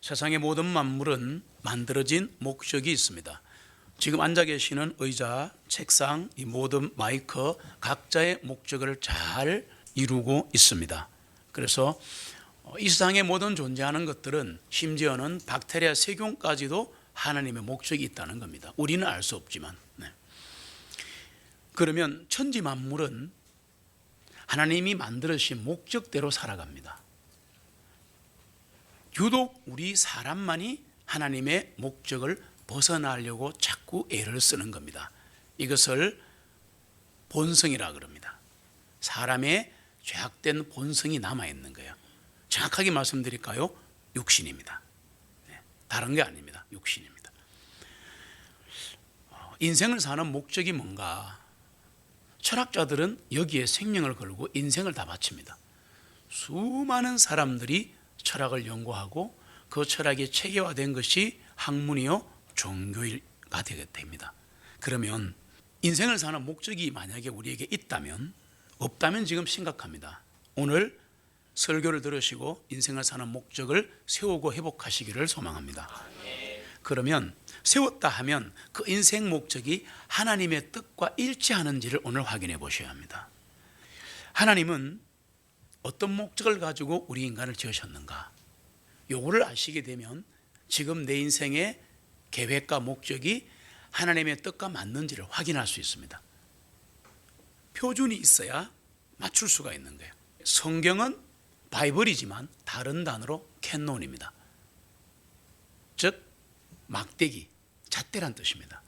세상의 모든 만물은 만들어진 목적이 있습니다. 지금 앉아 계시는 의자, 책상, 이 모든 마이크 각자의 목적을 잘 이루고 있습니다. 그래서 이 세상의 모든 존재하는 것들은 심지어는 박테리아, 세균까지도 하나님의 목적이 있다는 겁니다. 우리는 알 수 없지만. 그러면 천지 만물은 하나님이 만들으신 목적대로 살아갑니다. 유독 우리 사람만이 하나님의 목적을 벗어나려고 자꾸 애를 쓰는 겁니다. 이것을 본성이라 그럽니다. 사람의 죄악된 본성이 남아있는 거예요. 정확하게 말씀드릴까요? 육신입니다. 다른 게 아닙니다. 육신입니다. 인생을 사는 목적이 뭔가? 철학자들은 여기에 생명을 걸고 인생을 다 바칩니다. 수많은 사람들이 철학을 연구하고 그 철학이 체계화된 것이 학문이요 종교가 되게 됩니다. 그러면 인생을 사는 목적이 만약에 우리에게 있다면, 없다면 지금 심각합니다. 오늘 설교를 들으시고 인생을 사는 목적을 세우고 회복하시기를 소망합니다. 그러면 세웠다 하면 그 인생 목적이 하나님의 뜻과 일치하는지를 오늘 확인해 보셔야 합니다. 하나님은 어떤 목적을 가지고 우리 인간을 지으셨는가? 요거를 아시게 되면 지금 내 인생의 계획과 목적이 하나님의 뜻과 맞는지를 확인할 수 있습니다. 표준이 있어야 맞출 수가 있는 거예요. 성경은 바이블이지만 다른 단어로 캔론입니다. 즉 막대기, 잣대란 뜻입니다.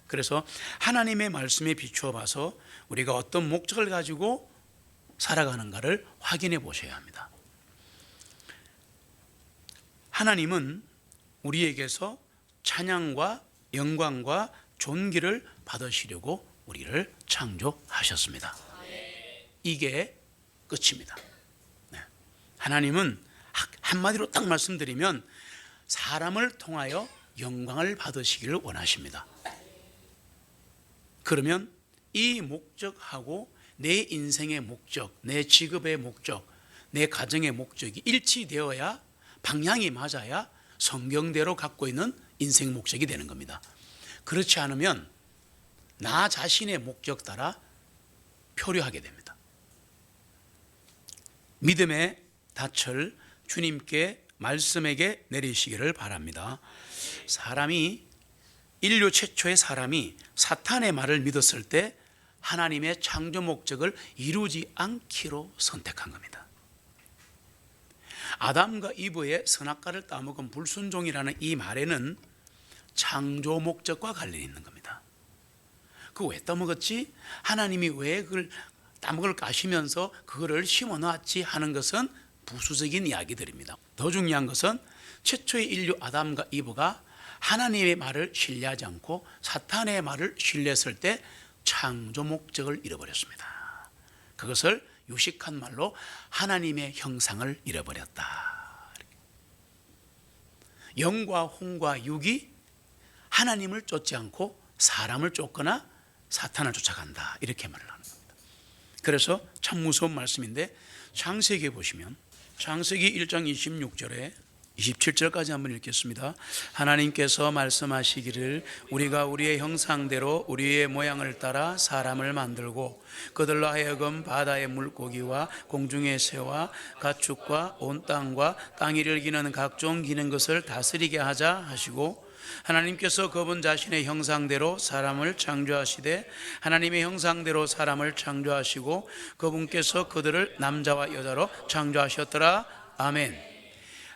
그래서 하나님의 말씀에 비추어 봐서 우리가 어떤 목적을 가지고 살아가는가를 확인해 보셔야 합니다. 하나님은 우리에게서 찬양과 영광과 존귀를 받으시려고 우리를 창조하셨습니다. 이게 끝입니다. 하나님은 한마디로 딱 말씀드리면 사람을 통하여 영광을 받으시기를 원하십니다. 그러면 이 목적하고 내 인생의 목적, 내 직업의 목적, 내 가정의 목적이 일치되어야, 방향이 맞아야 성경대로 갖고 있는 인생 목적이 되는 겁니다. 그렇지 않으면 나 자신의 목적 따라 표류하게 됩니다. 믿음의 닻을 주님께 말씀에게 내리시기를 바랍니다. 인류 최초의 사람이 사탄의 말을 믿었을 때 하나님의 창조 목적을 이루지 않기로 선택한 겁니다. 아담과 이브의 선악과를 따먹은 불순종이라는 이 말에는 창조 목적과 관련이 있는 겁니다. 그거 왜 따먹었지? 하나님이 왜 그걸 따먹을까 하시면서 그거를 심어 놨지 하는 것은 부수적인 이야기들입니다. 더 중요한 것은 최초의 인류 아담과 이브가 하나님의 말을 신뢰하지 않고 사탄의 말을 신뢰했을 때 창조 목적을 잃어버렸습니다. 그것을 유식한 말로 하나님의 형상을 잃어버렸다. 영과 혼과 육이 하나님을 쫓지 않고 사람을 쫓거나 사탄을 쫓아간다, 이렇게 말을 하는 겁니다. 그래서 참 무서운 말씀인데 창세기에 보시면 창세기 1장 26절에 27절까지 한번 읽겠습니다. 하나님께서 말씀하시기를 우리가 우리의 형상대로 우리의 모양을 따라 사람을 만들고 그들로 하여금 바다의 물고기와 공중의 새와 가축과 온 땅과 땅 위를 기는 각종 기는 것을 다스리게 하자 하시고, 하나님께서 그분 자신의 형상대로 사람을 창조하시되 하나님의 형상대로 사람을 창조하시고 그분께서 그들을 남자와 여자로 창조하셨더라. 아멘.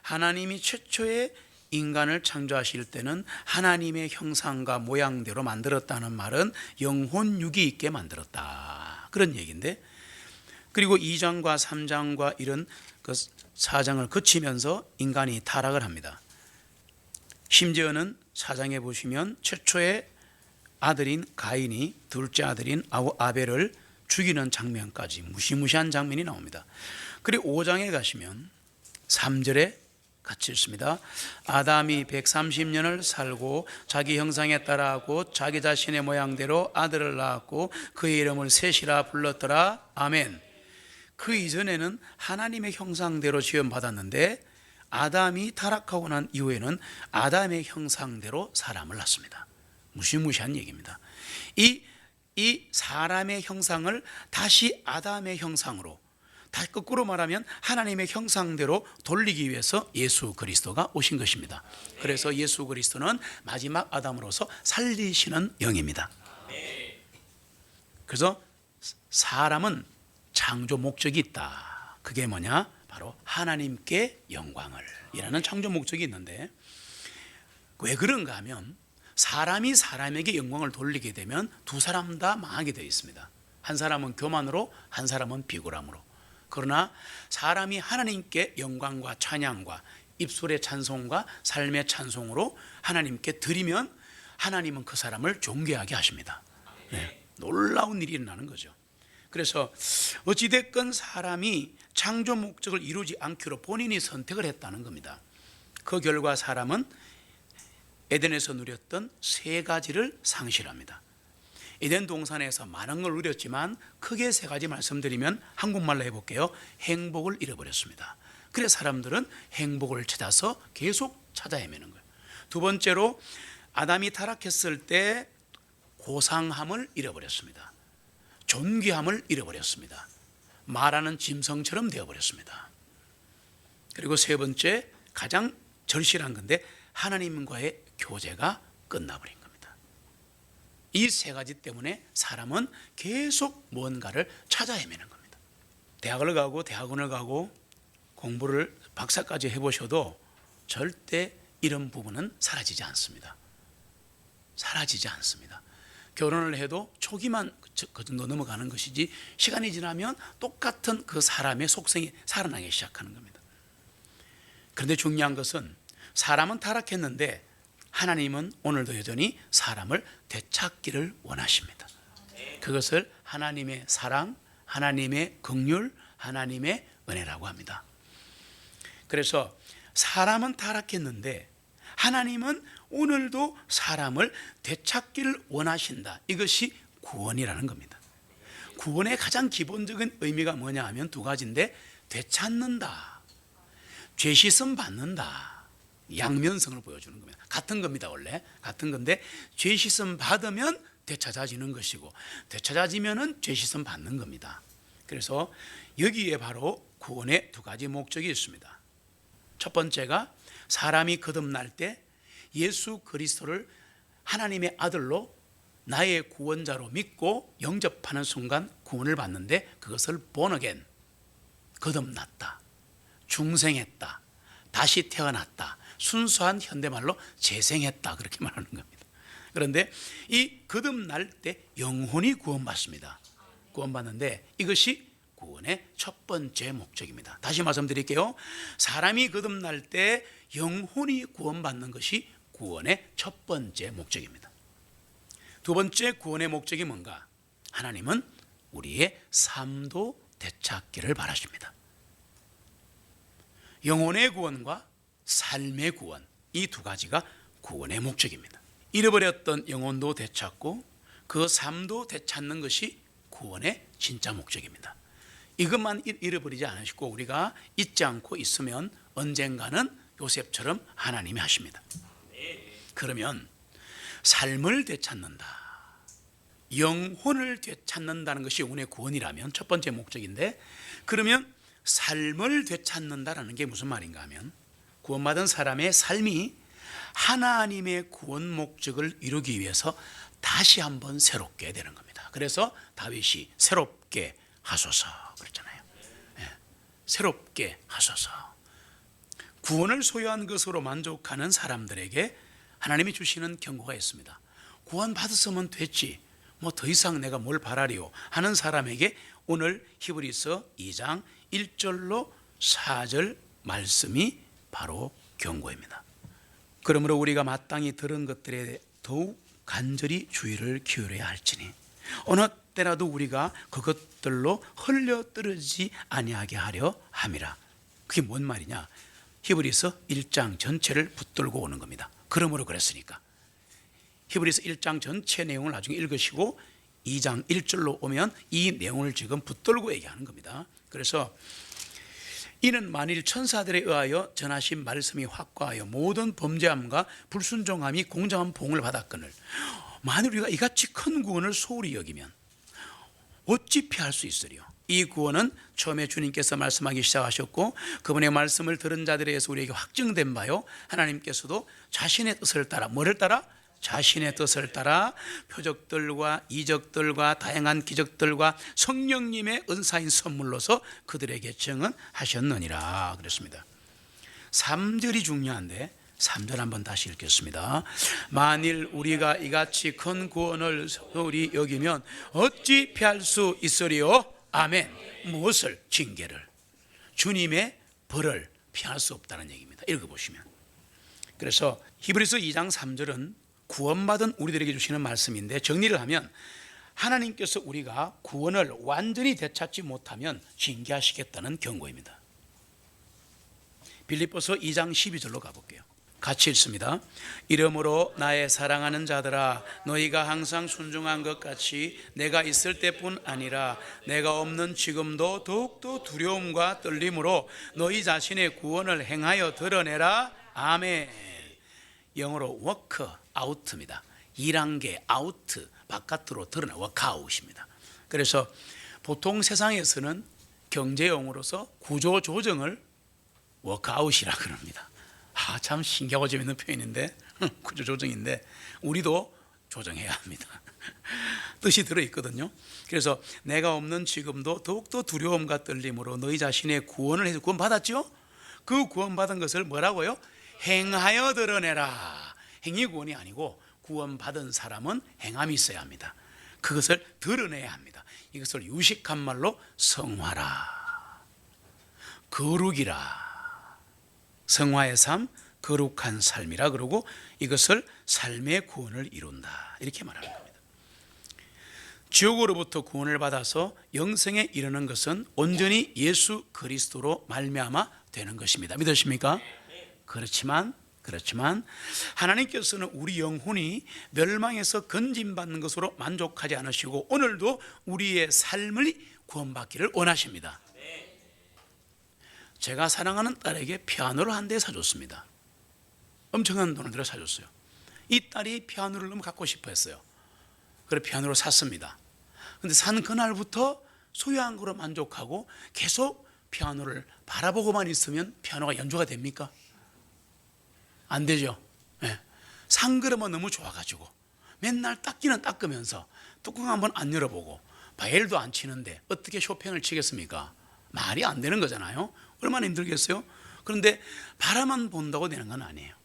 하나님이 최초의 인간을 창조하실 때는 하나님의 형상과 모양대로 만들었다는 말은 영혼육이 있게 만들었다, 그런 얘기인데, 그리고 2장과 3장과 이런 그 4장을 거치면서 인간이 타락을 합니다. 심지어는 4장에 보시면 최초의 아들인 가인이 둘째 아들인 아벨을 죽이는 장면까지 무시무시한 장면이 나옵니다. 그리고 5장에 가시면 3절에 같이 읽습니다. 아담이 130년을 살고 자기 형상에 따라 곧 자기 자신의 모양대로 아들을 낳았고 그의 이름을 셋이라 불렀더라. 아멘. 그 이전에는 하나님의 형상대로 지음받았는데 아담이 타락하고 난 이후에는 아담의 형상대로 사람을 낳습니다. 무시무시한 얘기입니다. 이 사람의 형상을 다시 아담의 형상으로, 다시 거꾸로 말하면 하나님의 형상대로 돌리기 위해서 예수 그리스도가 오신 것입니다. 그래서 예수 그리스도는 마지막 아담으로서 살리시는 영입니다. 그래서 사람은 창조 목적이 있다. 그게 뭐냐? 바로 하나님께 영광을 이라는 창조 목적이 있는데, 왜 그런가 하면 사람이 사람에게 영광을 돌리게 되면 두 사람 다 망하게 되어 있습니다. 한 사람은 교만으로, 한 사람은 비굴함으로. 그러나 사람이 하나님께 영광과 찬양과 입술의 찬송과 삶의 찬송으로 하나님께 드리면 하나님은 그 사람을 존귀하게 하십니다. 네, 놀라운 일이 일어나는 거죠. 그래서 어찌됐건 사람이 창조 목적을 이루지 않기로 본인이 선택을 했다는 겁니다. 그 결과 사람은 에덴에서 누렸던 세 가지를 상실합니다. 에덴 동산에서 많은 걸 누렸지만 크게 세 가지 말씀드리면 한국말로 해볼게요. 행복을 잃어버렸습니다. 그래서 사람들은 행복을 찾아서 계속 찾아 헤매는 거예요. 두 번째로 아담이 타락했을 때 고상함을 잃어버렸습니다. 존귀함을 잃어버렸습니다. 말하는 짐승처럼 되어버렸습니다. 그리고 세 번째, 가장 절실한 건데 하나님과의 교제가 끝나버린 겁니다. 이 세 가지 때문에 사람은 계속 뭔가를 찾아 헤매는 겁니다. 대학을 가고 대학원을 가고 공부를 박사까지 해보셔도 절대 이런 부분은 사라지지 않습니다. 사라지지 않습니다. 결혼을 해도 초기만 그 정도 넘어가는 것이지 시간이 지나면 똑같은 그 사람의 속성이 살아나기 시작하는 겁니다. 그런데 중요한 것은 사람은 타락했는데 하나님은 오늘도 여전히 사람을 되찾기를 원하십니다. 그것을 하나님의 사랑, 하나님의 긍휼, 하나님의 은혜라고 합니다. 그래서 사람은 타락했는데 하나님은 오늘도 사람을 되찾기를 원하신다. 이것이 구원이라는 겁니다. 구원의 가장 기본적인 의미가 뭐냐 하면 두 가지인데, 되찾는다, 죄 씻음 받는다. 양면성을 보여주는 겁니다. 같은 겁니다. 원래 같은 건데 죄 씻음 받으면 되찾아지는 것이고 되찾아지면은 죄 씻음 받는 겁니다. 그래서 여기에 바로 구원의 두 가지 목적이 있습니다. 첫 번째가 사람이 거듭날 때 예수 그리스도를 하나님의 아들로 나의 구원자로 믿고 영접하는 순간 구원을 받는데, 그것을 born again, 거듭났다, 중생했다, 다시 태어났다, 순수한 현대말로 재생했다, 그렇게 말하는 겁니다. 그런데 이 거듭날 때 영혼이 구원받습니다. 구원받는데 이것이 구원의 첫 번째 목적입니다. 다시 말씀드릴게요. 사람이 거듭날 때 영혼이 구원받는 것이 구원의 첫 번째 목적입니다. 두 번째 구원의 목적이 뭔가? 하나님은 우리의 삶도 되찾기를 바라십니다. 영혼의 구원과 삶의 구원, 이 두 가지가 구원의 목적입니다. 잃어버렸던 영혼도 되찾고 그 삶도 되찾는 것이 구원의 진짜 목적입니다. 이것만 잃어버리지 않으시고 우리가 잊지 않고 있으면 언젠가는 요셉처럼 하나님이 하십니다. 그러면 삶을 되찾는다, 영혼을 되찾는다는 것이 영혼의 구원이라면 첫 번째 목적인데, 그러면 삶을 되찾는다라는 게 무슨 말인가 하면 구원받은 사람의 삶이 하나님의 구원 목적을 이루기 위해서 다시 한번 새롭게 되는 겁니다. 그래서 다윗이 새롭게 하소서 그랬잖아요. 네, 새롭게 하소서. 구원을 소유한 것으로 만족하는 사람들에게 하나님이 주시는 경고가 있습니다. 구원 받았으면 됐지, 뭐 더 이상 내가 뭘 바라리요 하는 사람에게 오늘 히브리서 2장 1절로 4절 말씀이 바로 경고입니다. 그러므로 우리가 마땅히 들은 것들에 더욱 간절히 주의를 기울여야 할지니 어느 때라도 우리가 그것들로 흘려 떨어지지 아니하게 하려 함이라. 그게 뭔 말이냐? 히브리서 1장 전체를 붙들고 오는 겁니다. 그러므로 그랬으니까 히브리서 1장 전체 내용을 나중에 읽으시고 2장 1절로 오면 이 내용을 지금 붙들고 얘기하는 겁니다. 그래서 이는 만일 천사들에 의하여 전하신 말씀이 확고하여 모든 범죄함과 불순종함이 공정한 봉을 받았거늘 만일 우리가 이같이 큰 구원을 소홀히 여기면 어찌 피할 수 있으리요. 이 구원은 처음에 주님께서 말씀하기 시작하셨고 그분의 말씀을 들은 자들에 의해서 우리에게 확증된 바요, 하나님께서도 자신의 뜻을 따라, 뭐를 따라? 자신의 뜻을 따라 표적들과 이적들과 다양한 기적들과 성령님의 은사인 선물로서 그들에게 증언하셨느니라 그랬습니다. 3절이 중요한데 3절 한번 다시 읽겠습니다. 만일 우리가 이같이 큰 구원을 소홀히 여기면 어찌 피할 수 있으리요? 아멘. 무엇을? 징계를, 주님의 벌을 피할 수 없다는 얘기입니다. 읽어보시면. 그래서 히브리서 2장 3절은 구원받은 우리들에게 주시는 말씀인데 정리를 하면 하나님께서 우리가 구원을 완전히 되찾지 못하면 징계하시겠다는 경고입니다. 빌립보서 2장 12절로 가볼게요. 같이 읽습니다. 이러므로 나의 사랑하는 자들아, 너희가 항상 순종한 것 같이 내가 있을 때뿐 아니라 내가 없는 지금도 더욱더 두려움과 떨림으로 너희 자신의 구원을 행하여 드러내라. 아멘. 영어로 work out입니다. 일한 게 out, 바깥으로 드러나 work out입니다. 그래서 보통 세상에서는 경제용어로서 구조 조정을 work out이라 그럽니다. 참 신기하고 재밌는 표현인데 구조 조정인데 우리도 조정해야 합니다. 뜻이 들어있거든요. 그래서 내가 없는 지금도 더욱더 두려움과 떨림으로 너희 자신의 구원을 해서 구원받았죠? 그 구원받은 것을 뭐라고요? 행하여 드러내라. 행위 구원이 아니고 구원받은 사람은 행함이 있어야 합니다. 그것을 드러내야 합니다. 이것을 유식한 말로 성화라, 거룩이라, 성화의 삶, 거룩한 삶이라 그러고 이것을 삶의 구원을 이룬다 이렇게 말하는 겁니다. 지옥으로부터 구원을 받아서 영생에 이르는 것은 온전히 예수 그리스도로 말미암아 되는 것입니다. 믿으십니까? 그렇지만 하나님께서는 우리 영혼이 멸망에서 건진받는 것으로 만족하지 않으시고 오늘도 우리의 삶을 구원받기를 원하십니다. 제가 사랑하는 딸에게 피아노를 한 대 사줬습니다. 엄청난 돈을 들여 사줬어요. 이 딸이 피아노를 너무 갖고 싶어 했어요. 그래서 피아노를 샀습니다. 그런데 산 그날부터 소유한 거로 만족하고 계속 피아노를 바라보고만 있으면 피아노가 연주가 됩니까? 안 되죠. 네. 산 그릇만 너무 좋아가지고 맨날 닦기는 닦으면서 뚜껑 한번 안 열어보고 바이엘도 안 치는데 어떻게 쇼팽을 치겠습니까? 말이 안 되는 거잖아요. 얼마나 힘들겠어요? 그런데 바라만 본다고 되는 건 아니에요.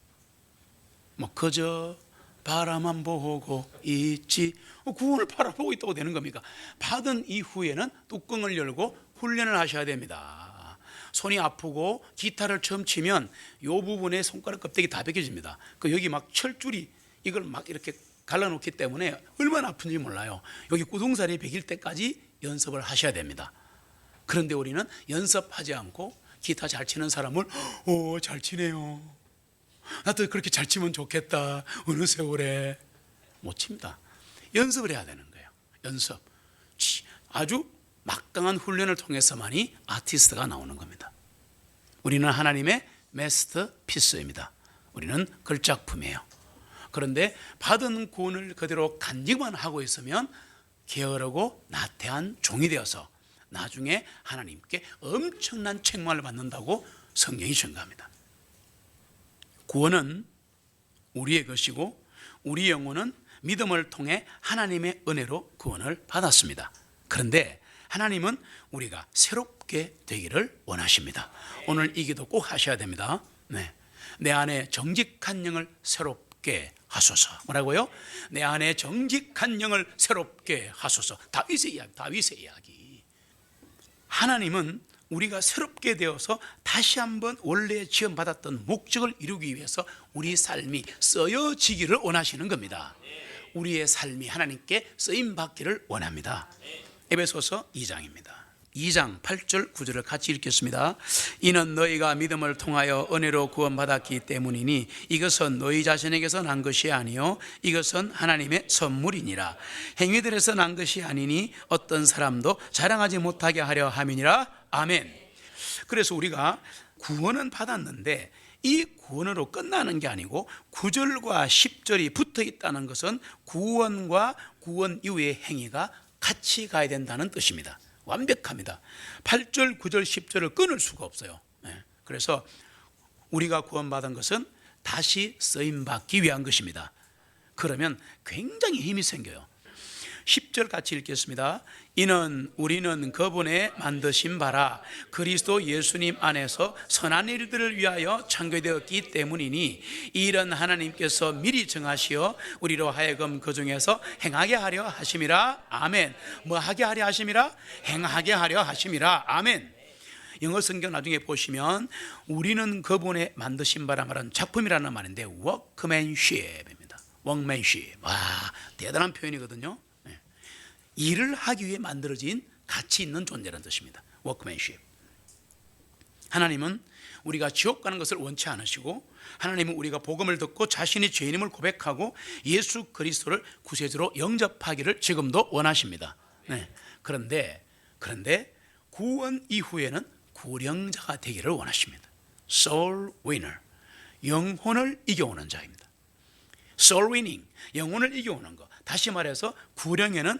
뭐 그저 바라만 보고 있지 구원을 바라보고 있다고 되는 겁니까? 받은 이후에는 뚜껑을 열고 훈련을 하셔야 됩니다. 손이 아프고 기타를 처음 치면 이 부분에 손가락 껍데기 다 벗겨집니다. 여기 막 철줄이 이걸 막 이렇게 갈라놓기 때문에 얼마나 아픈지 몰라요. 여기 구동살이 베길 때까지 연습을 하셔야 됩니다. 그런데 우리는 연습하지 않고 기타 잘 치는 사람을 잘 치네요, 나도 그렇게 잘 치면 좋겠다, 어느 세월에 못 칩니다. 연습을 해야 되는 거예요. 연습. 아주 막강한 훈련을 통해서만이 아티스트가 나오는 겁니다. 우리는 하나님의 마스터피스입니다. 우리는 걸작품이에요. 그런데 받은 구원을 그대로 간직만 하고 있으면 게으르고 나태한 종이 되어서 나중에 하나님께 엄청난 책망을 받는다고 성경이 증거합니다. 구원은 우리의 것이고 우리 영혼은 믿음을 통해 하나님의 은혜로 구원을 받았습니다. 그런데 하나님은 우리가 새롭게 되기를 원하십니다. 오늘 이 기도 꼭 하셔야 됩니다. 내 안에 정직한 영을 새롭게 하소서. 뭐라고요? 내 안에 정직한 영을 새롭게 하소서. 다윗의 이야기. 하나님은 우리가 새롭게 되어서 다시 한번 원래 지원받았던 목적을 이루기 위해서 우리 삶이 쓰여지기를 원하시는 겁니다. 우리의 삶이 하나님께 쓰임받기를 원합니다. 에베소서 2장입니다. 2장 8절 9절을 같이 읽겠습니다. 이는 너희가 믿음을 통하여 은혜로 구원받았기 때문이니 이것은 너희 자신에게서 난 것이 아니요 이것은 하나님의 선물이니라. 행위들에서 난 것이 아니니 어떤 사람도 자랑하지 못하게 하려 함이니라. 아멘. 그래서 우리가 구원은 받았는데 이 구원으로 끝나는 게 아니고 9절과 10절이 붙어 있다는 것은 구원과 구원 이후의 행위가 같이 가야 된다는 뜻입니다. 완벽합니다. 8절, 9절, 10절을 끊을 수가 없어요. 그래서 우리가 구원받은 것은 다시 쓰임받기 위한 것입니다. 그러면 굉장히 힘이 생겨요. 10절 같이 읽겠습니다. 이는 우리는 그분의 만드신 바라 그리스도 예수님 안에서 선한 일들을 위하여 창조되었기 때문이니 이런 하나님께서 미리 정하시어 우리로 하여금 그 중에서 행하게 하려 하심이라. 아멘. 뭐 하게 하려 하심이라? 행하게 하려 하심이라. 아멘. 영어 성경 나중에 보시면 우리는 그분의 만드신 바라 말은 작품이라는 말인데 workmanship입니다. workmanship. 와, 대단한 표현이거든요. 일을 하기 위해 만들어진 가치 있는 존재라는 뜻입니다. workmanship. 하나님은 우리가 지옥 가는 것을 원치 않으시고 하나님은 우리가 복음을 듣고 자신이 죄인임을 고백하고 예수 그리스도를 구세주로 영접하기를 지금도 원하십니다. 그런데 구원 이후에는 구령자가 되기를 원하십니다. soul winner, 영혼을 이겨오는 자입니다. soul winning, 영혼을 이겨오는 것. 다시 말해서 구령에는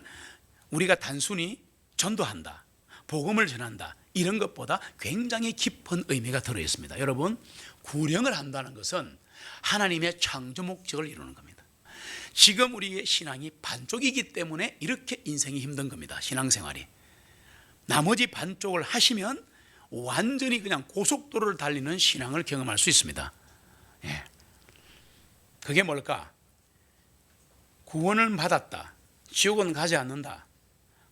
우리가 단순히 전도한다, 복음을 전한다 이런 것보다 굉장히 깊은 의미가 들어있습니다. 여러분, 구령을 한다는 것은 하나님의 창조 목적을 이루는 겁니다. 지금 우리의 신앙이 반쪽이기 때문에 이렇게 인생이 힘든 겁니다. 신앙생활이. 나머지 반쪽을 하시면 완전히 그냥 고속도로를 달리는 신앙을 경험할 수 있습니다. 그게 뭘까? 구원을 받았다, 지옥은 가지 않는다.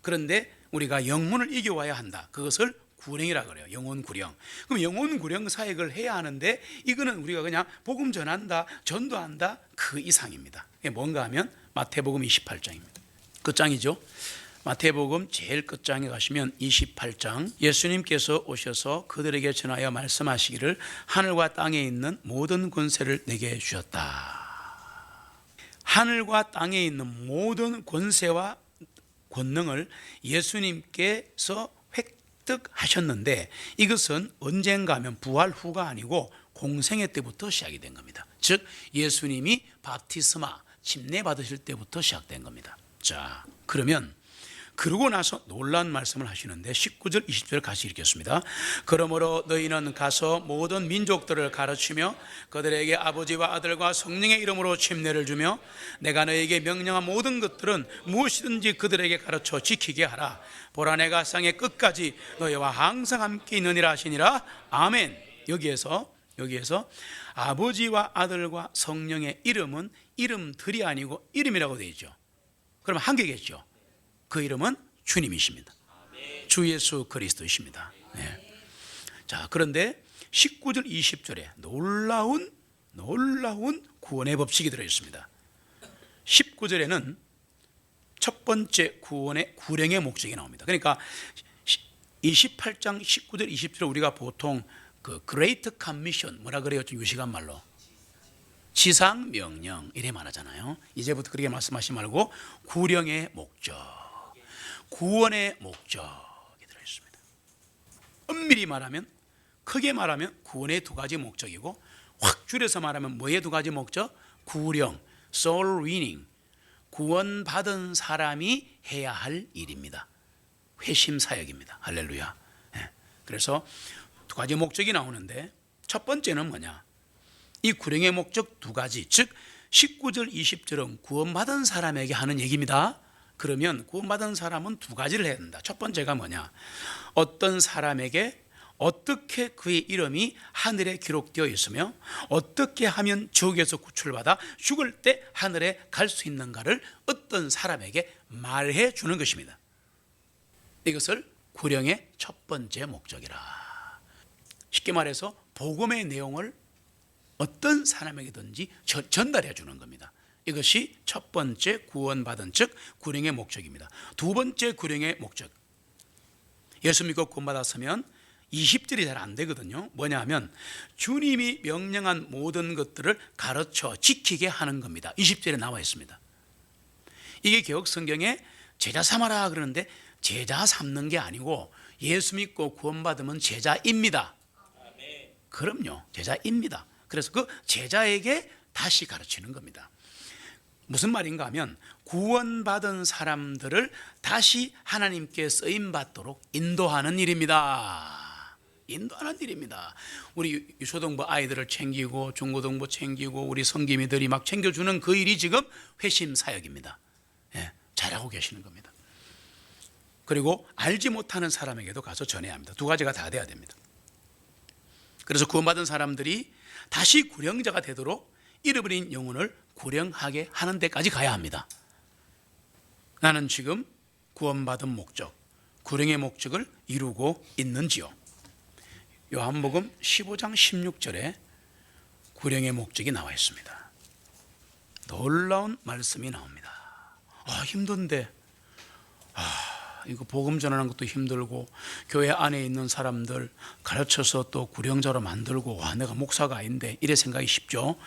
그런데 우리가 영혼을 이겨와야 한다. 그것을 구령이라 그래요. 영혼 구령. 그럼 영혼 구령 사역을 해야 하는데 이거는 우리가 그냥 복음 전한다, 전도한다 그 이상입니다. 이게 뭔가 하면 마태복음 28장입니다. 끝장이죠. 마태복음 제일 끝장에 가시면 28장, 예수님께서 오셔서 그들에게 전하여 말씀하시기를 하늘과 땅에 있는 모든 권세를 내게 주셨다. 하늘과 땅에 있는 모든 권세와 권능을 예수님께서 획득하셨는데 이것은 언젠가 하면 부활 후가 아니고 공생애 때부터 시작이 된 겁니다. 즉 예수님이 바티스마, 침례 받으실 때부터 시작된 겁니다. 자, 그러면 그러고 나서 놀라운 말씀을 하시는데 19절 20절 같이 읽겠습니다. 그러므로 너희는 가서 모든 민족들을 가르치며 그들에게 아버지와 아들과 성령의 이름으로 침례를 주며 내가 너희에게 명령한 모든 것들은 무엇이든지 그들에게 가르쳐 지키게 하라. 보라, 내가 세상의 끝까지 너희와 항상 함께 있느니라 하시니라. 아멘. 여기에서 아버지와 아들과 성령의 이름은 이름들이 아니고 이름이라고 되어 있죠. 그러면 한 개겠죠. 그 이름은 주님이십니다. 주 예수 그리스도이십니다. 자, 그런데 19절 20절에 놀라운 구원의 법칙이 들어있습니다. 19절에는 첫 번째 구원의 구령의 목적이 나옵니다. 그러니까 28장 19절 20절 우리가 보통 그 Great Commission 뭐라 그래요? 좀 유식한 말로 지상 명령 이래 말하잖아요. 이제부터 그렇게 말씀하시지 말고 구령의 목적, 구원의 목적이 들어있습니다. 엄밀히 말하면, 크게 말하면 구원의 두 가지 목적이고 확 줄여서 말하면 뭐의 두 가지 목적? 구령, soul winning, 구원받은 사람이 해야 할 일입니다. 회심 사역입니다. 할렐루야. 그래서 두 가지 목적이 나오는데 첫 번째는 뭐냐? 이 구령의 목적 두 가지, 즉 19절 20절은 구원받은 사람에게 하는 얘기입니다. 그러면 구원받은 사람은 두 가지를 해야 된다. 첫 번째가 뭐냐? 어떤 사람에게 어떻게 그의 이름이 하늘에 기록되어 있으며 어떻게 하면 지옥에서 구출받아 죽을 때 하늘에 갈 수 있는가를 어떤 사람에게 말해 주는 것입니다. 이것을 구령의 첫 번째 목적이라. 쉽게 말해서 복음의 내용을 어떤 사람에게든지 전달해 주는 겁니다. 이것이 첫 번째 구원받은 즉 구령의 목적입니다. 두 번째 구령의 목적, 예수 믿고 구원받았으면 20절이 잘 안 되거든요. 뭐냐 하면 주님이 명령한 모든 것들을 가르쳐 지키게 하는 겁니다. 20절에 나와 있습니다. 이게 개역 성경에 제자 삼아라 그러는데 제자 삼는 게 아니고 예수 믿고 구원받으면 제자입니다. 그럼요, 제자입니다. 그래서 그 제자에게 다시 가르치는 겁니다. 무슨 말인가 하면 구원받은 사람들을 다시 하나님께 쓰임받도록 인도하는 일입니다. 인도하는 일입니다. 우리 유초등부 아이들을 챙기고 중고등부 챙기고 우리 성기미들이 막 챙겨주는 그 일이 지금 회심 사역입니다. 예, 잘하고 계시는 겁니다. 그리고 알지 못하는 사람에게도 가서 전해야 합니다. 두 가지가 다 돼야 됩니다. 그래서 구원받은 사람들이 다시 구령자가 되도록 잃어버린 영혼을 구령하게 하는 데까지 가야 합니다. 나는 지금 구원받은 목적, 구령의 목적을 이루고 있는지요? 요한복음 15장 16절에 구령의 목적이 나와 있습니다. 놀라운 말씀이 나옵니다. 힘든데 이거 복음 전하는 것도 힘들고 교회 안에 있는 사람들 가르쳐서 또 구령자로 만들고 내가 목사가 아닌데 이래 생각이 쉽죠.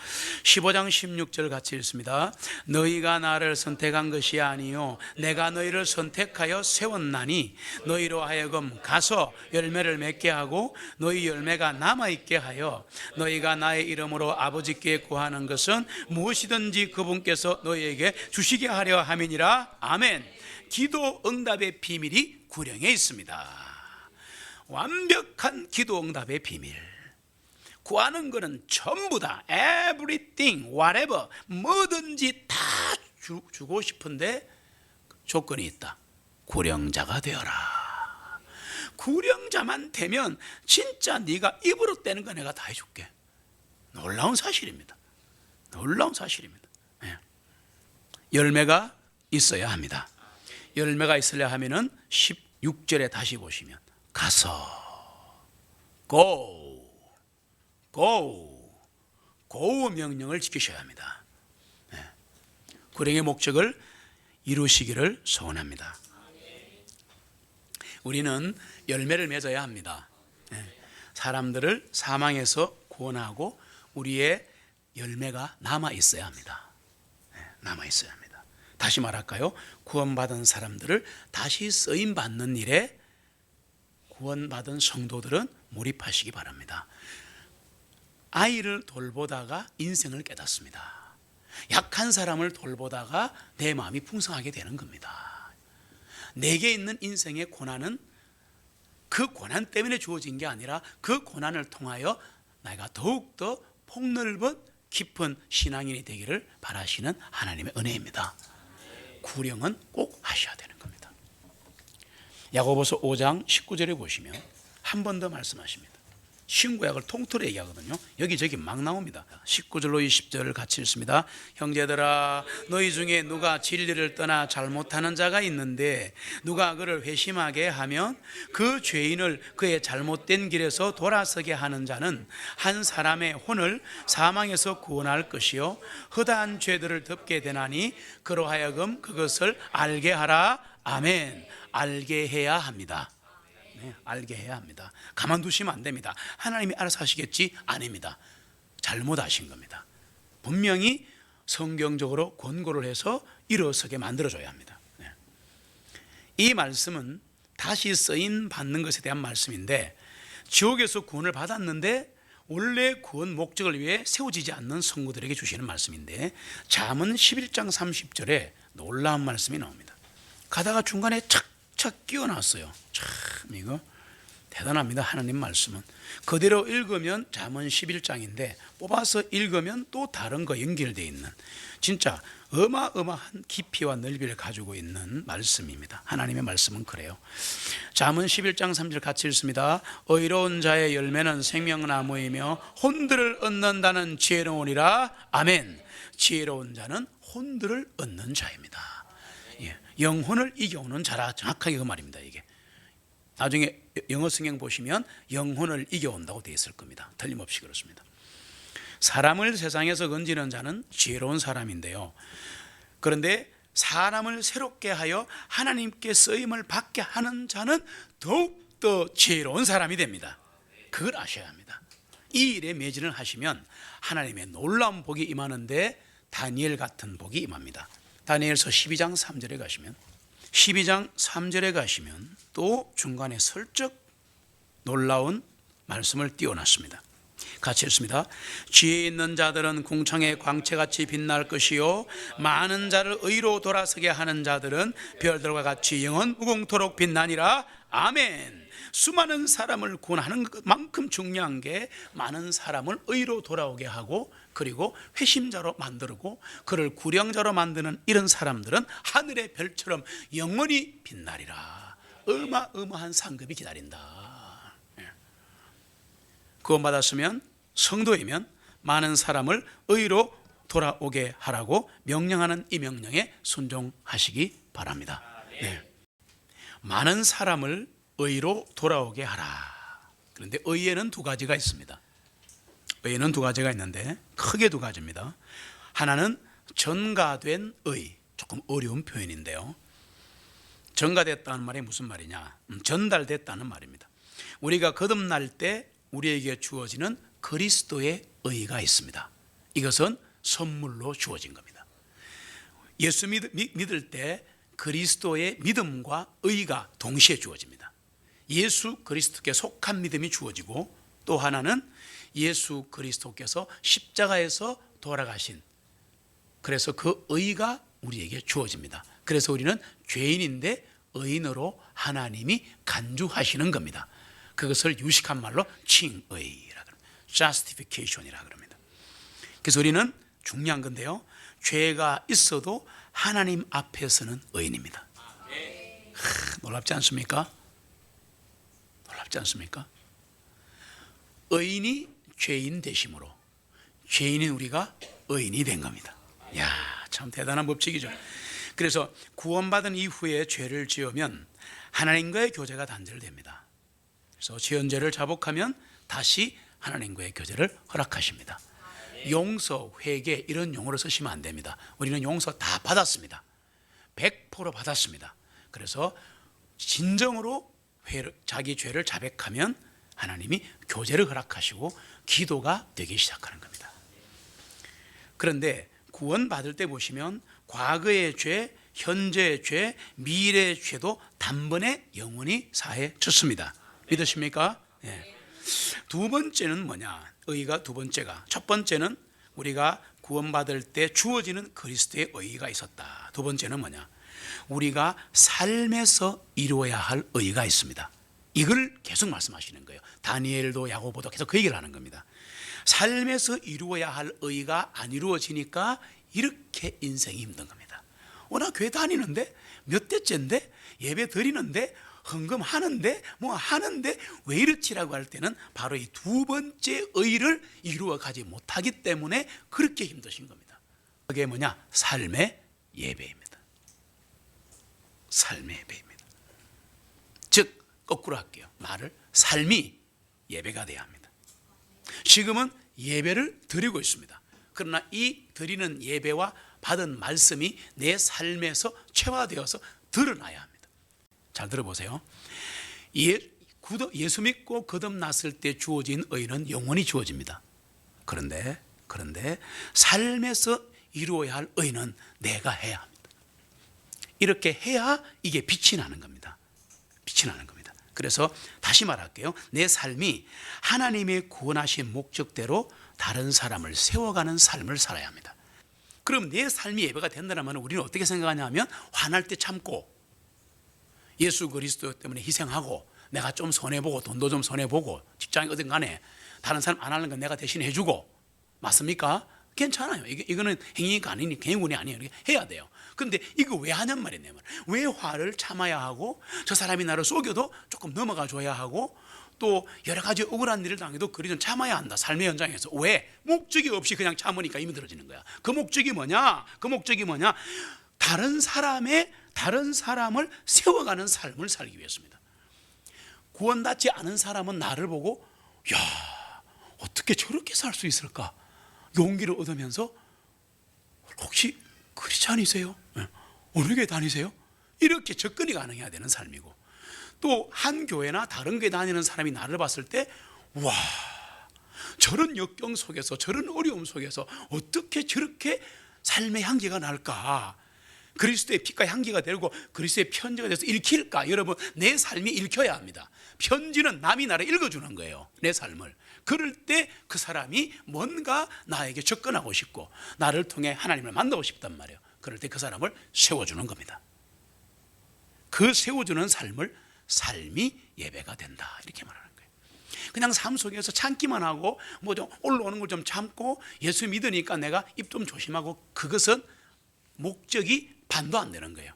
15장 16절 같이 읽습니다. 너희가 나를 선택한 것이 아니요 내가 너희를 선택하여 세웠나니 너희로 하여금 가서 열매를 맺게 하고 너희 열매가 남아있게 하여 너희가 나의 이름으로 아버지께 구하는 것은 무엇이든지 그분께서 너희에게 주시게 하려 함이니라. 아멘. 기도 응답의 비밀이 구령에 있습니다. 완벽한 기도 응답의 비밀. 구하는 것은 전부 다 everything, whatever, 뭐든지 다 주고 싶은데 조건이 있다. 구령자가 되어라. 구령자만 되면 진짜 네가 입으로 떼는 거 내가 다 해줄게. 놀라운 사실입니다. 놀라운 사실입니다. 열매가 있어야 합니다. 열매가 있으려 하면은 16절에 다시 보시면 가서 go 명령을 지키셔야 합니다. 구령의 목적을 이루시기를 소원합니다. 우리는 열매를 맺어야 합니다. 사람들을 사망에서 구원하고 우리의 열매가 남아 있어야 합니다. 남아 있어야 합니다. 다시 말할까요? 구원받은 사람들을 다시 쓰임받는 일에 구원받은 성도들은 몰입하시기 바랍니다. 아이를 돌보다가 인생을 깨닫습니다. 약한 사람을 돌보다가 내 마음이 풍성하게 되는 겁니다. 내게 있는 인생의 고난은 그 고난 때문에 주어진 게 아니라 그 고난을 통하여 내가 더욱더 폭넓은 깊은 신앙인이 되기를 바라시는 하나님의 은혜입니다. 구령은 꼭 하셔야 되는 겁니다. 야고보서 5장 19절에 보시면 한 번 더 말씀하십니다. 신구약을 통틀어 얘기하거든요. 여기저기 막 나옵니다. 19절로 20절을 같이 읽습니다. 형제들아 너희 중에 누가 진리를 떠나 잘못하는 자가 있는데 누가 그를 회심하게 하면 그 죄인을 그의 잘못된 길에서 돌아서게 하는 자는 한 사람의 혼을 사망에서 구원할 것이요 허다한 죄들을 덮게 되나니 그로 하여금 그것을 알게 하라. 아멘. 알게 해야 합니다. 알게 해야 합니다. 가만두시면 안 됩니다. 하나님이 알아서 하시겠지? 아닙니다. 잘못하신 겁니다. 분명히 성경적으로 권고를 해서 일어서게 만들어줘야 합니다. 이 말씀은 다시 쓰임 받는 것에 대한 말씀인데 지옥에서 구원을 받았는데 원래 구원 목적을 위해 세워지지 않는 성도들에게 주시는 말씀인데 잠언 11장 30절에 놀라운 말씀이 나옵니다. 가다가 중간에 착착 끼워놨어요. 참 이거 대단합니다. 하나님 말씀은 그대로 읽으면 잠언 11장인데 뽑아서 읽으면 또 다른 거 연결되어 있는 진짜 어마어마한 깊이와 넓이를 가지고 있는 말씀입니다. 하나님의 말씀은 그래요. 잠언 11장 3절 같이 읽습니다. 의로운 자의 열매는 생명나무이며 혼들을 얻는다는 지혜로우니라. 아멘. 지혜로운 자는 혼들을 얻는 자입니다. 영혼을 이겨오는 자라. 정확하게 그 말입니다. 이게 나중에 영어 성경 보시면 영혼을 이겨온다고 되어 있을 겁니다. 틀림없이 그렇습니다. 사람을 세상에서 건지는 자는 지혜로운 사람인데요. 그런데 사람을 새롭게 하여 하나님께 쓰임을 받게 하는 자는 더욱더 지혜로운 사람이 됩니다. 그걸 아셔야 합니다. 이 일에 매진을 하시면 하나님의 놀라운 복이 임하는데 다니엘 같은 복이 임합니다. 다니엘서 12장 3절에 가시면 12장 3절에 가시면 또 중간에 슬쩍 놀라운 말씀을 띄워놨습니다. 같이 읽습니다. 지혜 있는 자들은 궁창의 광채같이 빛날 것이요 많은 자를 의로 돌아서게 하는 자들은 별들과 같이 영원 무궁토록 빛나니라. 아멘. 수많은 사람을 구원하는 것만큼 중요한 게 많은 사람을 의로 돌아오게 하고 그리고 회심자로 만들고 그를 구령자로 만드는 이런 사람들은 하늘의 별처럼 영원히 빛나리라. 어마어마한 상급이 기다린다. 구원받았으면 성도이면 많은 사람을 의로 돌아오게 하라고 명령하는 이 명령에 순종하시기 바랍니다. 네. 많은 사람을 의로 돌아오게 하라. 그런데 의에는 두 가지가 있습니다. 의에는 두 가지가 있는데 크게 두 가지입니다. 하나는 전가된 의, 조금 어려운 표현인데요. 전가됐다는 말이 무슨 말이냐? 전달됐다는 말입니다. 우리가 거듭날 때 우리에게 주어지는 그리스도의 의가 있습니다. 이것은 선물로 주어진 겁니다. 예수 믿을 때 그리스도의 믿음과 의가 동시에 주어집니다. 예수 그리스도께 속한 믿음이 주어지고 또 하나는 예수 그리스도께서 십자가에서 돌아가신, 그래서 그 의가 우리에게 주어집니다. 그래서 우리는 죄인인데 의인으로 하나님이 간주하시는 겁니다. 그것을 유식한 말로 칭의라 그럽니다. justification이라 그럽니다. 그래서 우리는 중요한 건데요, 죄가 있어도 하나님 앞에서는 의인입니다. 놀랍지 않습니까? 놀랍지 않습니까? 의인이 죄인 되심으로 죄인인 우리가 의인이 된 겁니다. 이야, 참 대단한 법칙이죠. 그래서 구원받은 이후에 죄를 지으면 하나님과의 교제가 단절됩니다. 그래서 지은 죄를 자복하면 다시 하나님과의 교제를 허락하십니다. 용서, 회개 이런 용어를 쓰시면 안 됩니다. 우리는 용서 다 받았습니다. 100% 받았습니다. 그래서 진정으로 자기 죄를 자백하면 하나님이 교제를 허락하시고 기도가 되기 시작하는 겁니다. 그런데 구원받을 때 보시면 과거의 죄, 현재의 죄, 미래의 죄도 단번에 영원히 사해졌습니다. 믿으십니까? 네. 두 번째는 뭐냐? 의가 두 번째가, 첫 번째는 우리가 구원받을 때 주어지는 그리스도의 의가 있었다. 두 번째는 뭐냐? 우리가 삶에서 이루어야 할 의가 있습니다. 이걸 계속 말씀하시는 거예요. 다니엘도 야고보도 계속 그 얘기를 하는 겁니다. 삶에서 이루어야 할 의가 안 이루어지니까 이렇게 인생이 힘든 겁니다. 나 교회 다니는데 몇 대째인데 예배 드리는데 헌금하는데 뭐 하는데 왜 이렇지라고 할 때는 바로 이 두 번째 의를 이루어 가지 못하기 때문에 그렇게 힘드신 겁니다. 그게 뭐냐? 삶의 예배입니다. 삶의 예배입니다. 즉 거꾸로 할게요. 말을 삶이 예배가 돼야 합니다. 지금은 예배를 드리고 있습니다. 그러나 이 드리는 예배와 받은 말씀이 내 삶에서 체화되어서 드러나야 합니다. 잘 들어보세요. 예수 믿고 거듭났을 때 주어진 의는 영원히 주어집니다. 그런데 삶에서 이루어야 할 의는 내가 해야 합니다. 이렇게 해야 이게 빛이 나는 겁니다. 빛이 나는 겁니다. 그래서 다시 말할게요. 내 삶이 하나님의 구원하신 목적대로 다른 사람을 세워가는 삶을 살아야 합니다. 그럼 내 삶이 예배가 된다면 우리는 어떻게 생각하냐면 화날 때 참고 예수 그리스도 때문에 희생하고 내가 좀 손해보고 돈도 좀 손해보고 직장이 어딘 간에 다른 사람 안 하는 건 내가 대신 해주고, 맞습니까? 괜찮아요. 이거는 행위가 아니니 행운이 아니에요. 해야 돼요. 근데 이거 왜 하냔 말이에요. 왜 화를 참아야 하고 저 사람이 나를 속여도 조금 넘어가 줘야 하고 또 여러 가지 억울한 일을 당해도 그리 좀 참아야 한다. 삶의 현장에서. 왜? 목적이 없이 그냥 참으니까 힘이 들어지는 거야. 그 목적이 뭐냐? 다른 사람을 세워가는 삶을 살기 위해서입니다. 구원받지 않은 사람은 나를 보고 야, 어떻게 저렇게 살 수 있을까? 용기를 얻으면서 혹시 크리스찬이세요? 어느 교회 다니세요? 이렇게 접근이 가능해야 되는 삶이고, 또 한 교회나 다른 교회 다니는 사람이 나를 봤을 때 와, 저런 역경 속에서 저런 어려움 속에서 어떻게 저렇게 삶의 향기가 날까? 그리스도의 빛과 향기가 되고 그리스도의 편지가 돼서 읽힐까? 여러분, 내 삶이 읽혀야 합니다. 편지는 남이 나를 읽어주는 거예요, 내 삶을. 그럴 때 그 사람이 뭔가 나에게 접근하고 싶고 나를 통해 하나님을 만나고 싶단 말이에요. 그럴 때 그 사람을 세워주는 겁니다. 그 세워주는 삶이 예배가 된다, 이렇게 말하는 거예요. 그냥 삶 속에서 참기만 하고 뭐 좀 올라오는 걸 좀 참고 예수 믿으니까 내가 입 좀 조심하고, 그것은 목적이 반도 안 되는 거예요.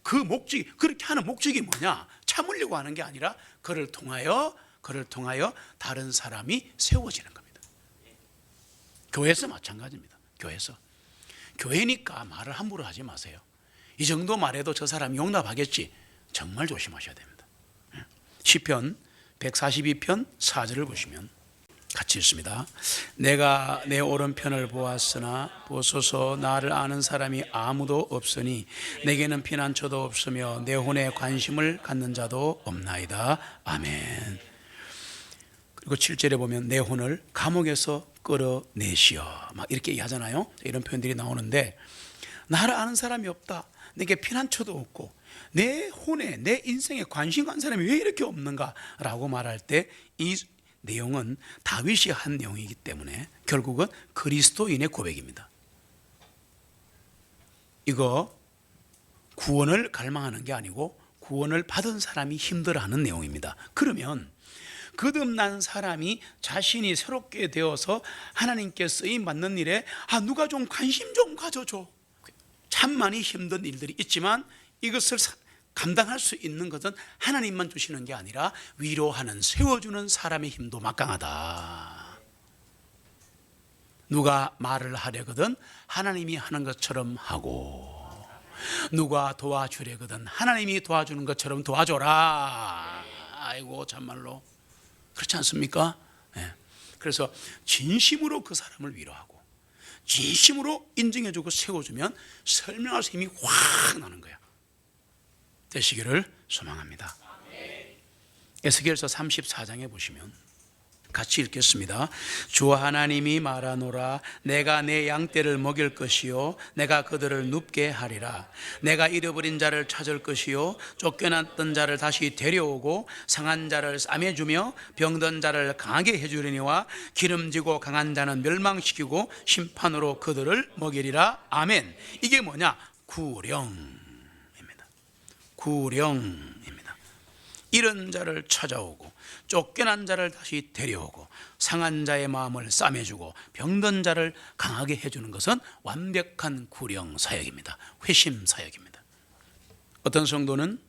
그 목적이, 그렇게 하는 목적이 뭐냐? 참으려고 하는 게 아니라 그를 통하여 다른 사람이 세워지는 겁니다. 교회에서 마찬가지입니다. 교회니까 말을 함부로 하지 마세요. 이 정도 말해도 저 사람이 용납하겠지, 정말 조심하셔야 됩니다. 시편 142편 4절을 보시면 같이 읽습니다. 내가 내 오른편을 보았으나 보소서, 나를 아는 사람이 아무도 없으니 내게는 피난처도 없으며 내 혼에 관심을 갖는 자도 없나이다. 아멘. 그리고 7절에 보면 내 혼을 감옥에서 끌어내시어, 막 이렇게 얘기하잖아요. 이런 표현들이 나오는데, 나를 아는 사람이 없다, 내게 피난처도 없고 내 혼에, 내 인생에 관심 간 사람이 왜 이렇게 없는가 라고 말할 때 이 내용은 다윗이 한 내용이기 때문에 결국은 그리스도인의 고백입니다. 이거 구원을 갈망하는 게 아니고 구원을 받은 사람이 힘들어하는 내용입니다. 그러면 거듭난 사람이 자신이 새롭게 되어서 하나님께 쓰임받는 일에 누가 좀 관심 좀 가져줘, 참 많이 힘든 일들이 있지만 이것을 감당할 수 있는 것은 하나님만 주시는 게 아니라 위로하는, 세워주는 사람의 힘도 막강하다. 누가 말을 하려거든 하나님이 하는 것처럼 하고, 누가 도와주려거든 하나님이 도와주는 것처럼 도와줘라. 아이고, 참말로 그렇지 않습니까? 네. 그래서 진심으로 그 사람을 위로하고 진심으로 인정해주고 세워주면 설명할 힘이 확 나는 거야. 되시기를 소망합니다. 에스겔서 34장에 보시면 같이 읽겠습니다. 주 하나님이 말하노라, 내가 내 양떼를 먹일 것이요 내가 그들을 눕게 하리라. 내가 잃어버린 자를 찾을 것이요 쫓겨났던 자를 다시 데려오고 상한 자를 싸매주며 병든 자를 강하게 해주려니와 기름지고 강한 자는 멸망시키고 심판으로 그들을 먹이리라. 아멘. 이게 뭐냐? 구령입니다. 구령입니다. 잃은 자를 찾아오고 쫓겨난 자를 다시 데려오고 상한 자의 마음을 싸매주고 병든 자를 강하게 해주는 것은 완벽한 구령 사역입니다. 회심 사역입니다. 어떤 성도는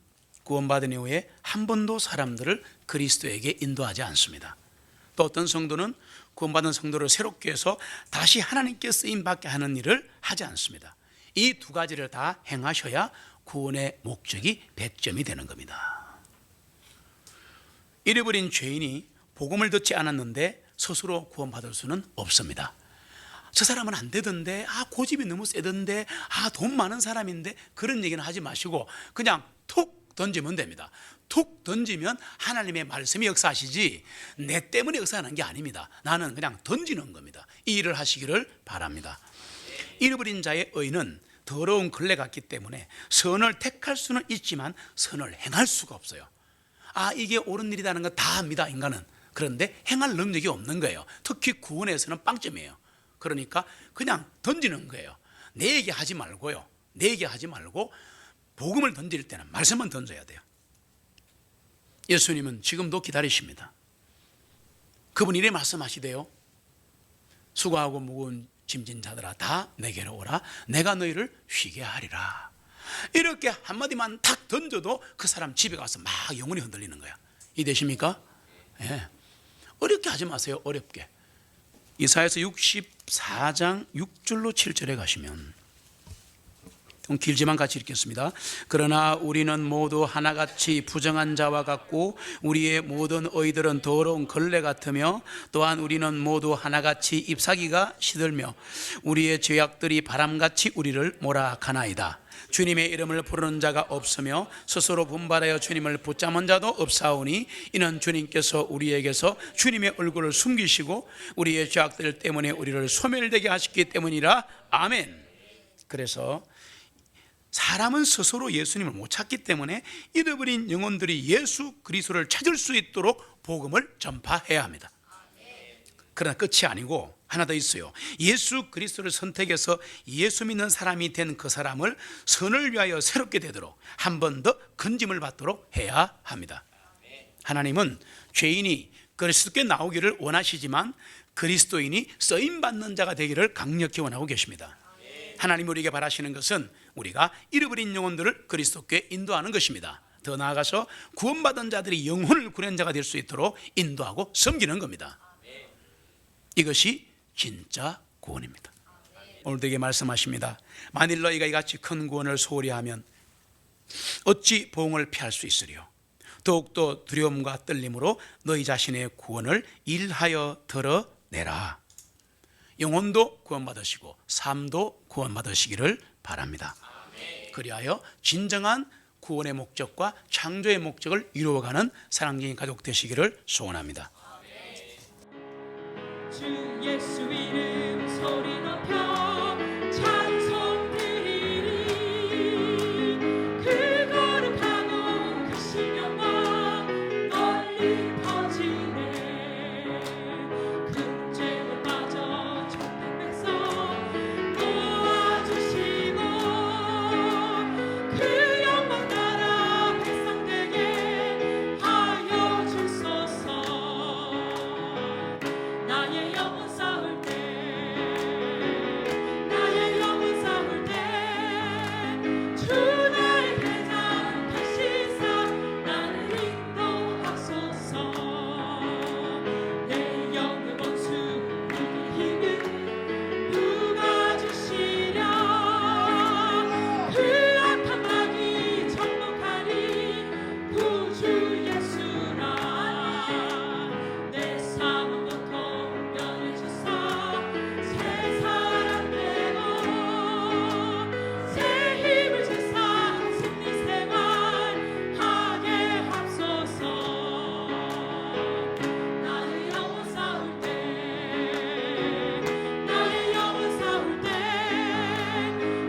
구원받은 이후에 한 번도 사람들을 그리스도에게 인도하지 않습니다. 또 어떤 성도는 구원받은 성도를 새롭게 해서 다시 하나님께 쓰임받게 하는 일을 하지 않습니다. 이 두 가지를 다 행하셔야 구원의 목적이 100점이 되는 겁니다. 잃어버린 죄인이 복음을 듣지 않았는데 스스로 구원받을 수는 없습니다. 저 사람은 안 되던데, 고집이 너무 세던데, 돈 많은 사람인데, 그런 얘기는 하지 마시고 그냥 툭 던지면 됩니다. 툭 던지면 하나님의 말씀이 역사하시지 내 때문에 역사하는 게 아닙니다. 나는 그냥 던지는 겁니다. 이 일을 하시기를 바랍니다. 잃어버린 자의 의는 더러운 걸레 같기 때문에 선을 택할 수는 있지만 선을 행할 수가 없어요. 이게 옳은 일이라는 거 다 압니다, 인간은. 그런데 행할 능력이 없는 거예요. 특히 구원에서는 빵점이에요. 그러니까 그냥 던지는 거예요. 내 얘기 하지 말고요. 내 얘기 하지 말고 복음을 던질 때는 말씀만 던져야 돼요. 예수님은 지금도 기다리십니다. 그분이 이래 말씀하시대요. 수고하고 무거운 짐진 자들아 다 내게로 오라, 내가 너희를 쉬게 하리라. 이렇게 한마디만 탁 던져도 그 사람 집에 가서 막 영혼이 흔들리는 거야. 이해되십니까? 예. 어렵게 하지 마세요. 어렵게. 이사야서 64장 6절로 7절에 가시면 좀 길지만 같이 읽겠습니다. 그러나 우리는 모두 하나같이 부정한 자와 같고 우리의 모든 의들은 더러운 걸레 같으며 또한 우리는 모두 하나같이 잎사귀가 시들며 우리의 죄악들이 바람같이 우리를 몰아가나이다. 주님의 이름을 부르는 자가 없으며 스스로 분발하여 주님을 붙잡은 자도 없사오니 이는 주님께서 우리에게서 주님의 얼굴을 숨기시고 우리의 죄악들 때문에 우리를 소멸되게 하셨기 때문이라. 아멘. 그래서 사람은 스스로 예수님을 못 찾기 때문에 잃어버린 영혼들이 예수 그리스도를 찾을 수 있도록 복음을 전파해야 합니다. 그러나 끝이 아니고 하나 더 있어요. 예수 그리스도를 선택해서 예수 믿는 사람이 된 그 사람을 선을 위하여 새롭게 되도록 한 번 더 건짐을 받도록 해야 합니다. 하나님은 죄인이 그리스도께 나오기를 원하시지만 그리스도인이 쓰임받는 자가 되기를 강력히 원하고 계십니다. 하나님 우리에게 바라시는 것은 우리가 잃어버린 영혼들을 그리스도께 인도하는 것입니다. 더 나아가서 구원받은 자들이 영혼을 구한 자가 될 수 있도록 인도하고 섬기는 겁니다. 이것이 진짜 구원입니다. 오늘도 이게 말씀하십니다. 만일 너희가 이같이 큰 구원을 소홀히 하면 어찌 보응을 피할 수 있으리요. 더욱더 두려움과 떨림으로 너희 자신의 구원을 일하여 드러내라. 영혼도 구원받으시고 삶도 구원받으시기를 바랍니다. 그리하여 진정한 구원의 목적과 창조의 목적을 이루어가는 사랑쟁이 가족 되시기를 소원합니다. 주 예수 이름 소리 높여 찬송 드리리. 그 거룩하고 크신 영광 널리 퍼지네. 큰 죄에 빠져 천국 백성 도와주시고 그 영광 나라 백성되게 하여 주소서. 나의 영혼 싸울 때 나의 영혼 싸울 때 주 나의 대장 다시사 나를 인도하소서. 내 영의 원수 우리 힘은 누가 주시랴. 그 악한 마귀 정복하리 구주 예수라. 내 삶은 고통 면해주사 새 사람 되고 새 힘을 주사 승리 생활 하게 합소서. 나의 영혼 싸울 때 나의 영혼 싸울 때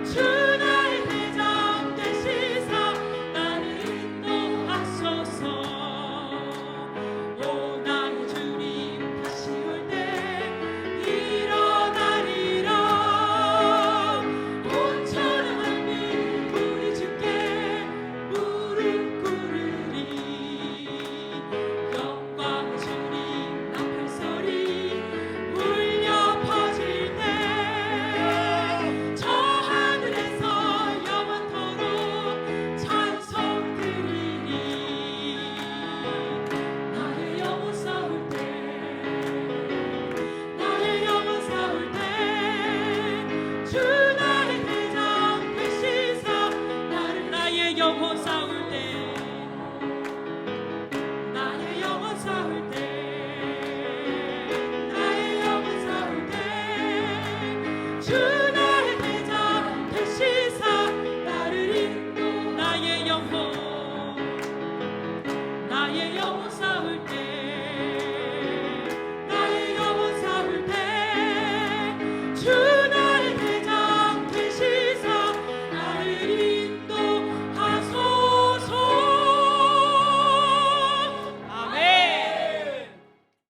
주 나의 대장 되시사 나를 인도하소서. 오 나의 주님 다시 올 때 일어나리라. 온천한 만민 우리 주께 무릎 꿇으리. 영광의 주님 나팔 소리 울려 퍼질 때 저 하늘에서 영원토록 찬송 드리리. 나의 영혼 싸울 때 나의 영혼 싸울 때 주 나의 대장 되시사 나를 나의 영혼 싸울 때 나의 영혼 싸울 때 나의 영혼 싸울 때 주